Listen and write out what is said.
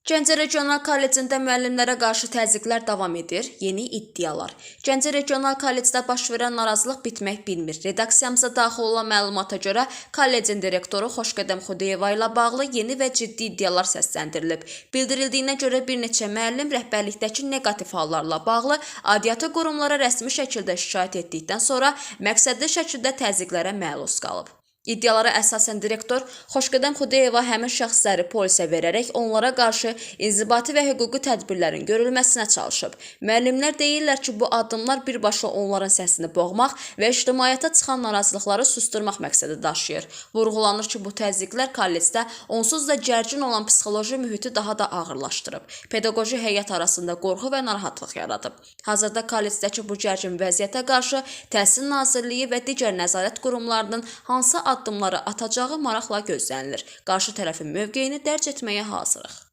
Gəncə Regional Kollecində müəllimlərə qarşı təzyiqlər davam edir. Yeni iddialar. Gəncə Regional Kollecdə baş verən narazılıq bitmək bilmir. Redaksiyamıza daxil olan məlumata görə kollecin direktoru Xoşqədəm Xudayeva ilə bağlı yeni və ciddi iddialar səsləndirilib. Bildirildiyinə görə bir neçə müəllim rəhbərlikdəki neqativ hallarla bağlı aidiyyatı qurumlara rəsmi şəkildə şikayət etdikdən sonra məqsədli şəkildə təzyiqlərə məruz qalıb. İddialara əsasən direktor Xoşqədəm Xudayeva həmin şəxsləri polisə verərək onlara qarşı inzibati və hüquqi tədbirlərin görülməsinə çalışıb. Müəllimlər deyirlər ki, bu addımlar birbaşa onların səsini boğmaq və ictimaiyyətə çıxan narazılıqları susturmaq məqsədi daşıyır. Vurğulanır ki, bu təzyiqlər kollecdə onsuz da gərgin olan psixoloji mühiti daha da ağırlaşdırıb. Pedaqoji heyət arasında qorxu və narahatlıq yaradıb. Hazırda kollecdəki bu gərgin vəziyyətə qarşı Təhsil Nazirliyi və digər nəzarət qurumlarının hansı addımları atacağı maraqla gözlənilir. Qarşı tərəfin mövqeyini dərc etməyə hazırıq.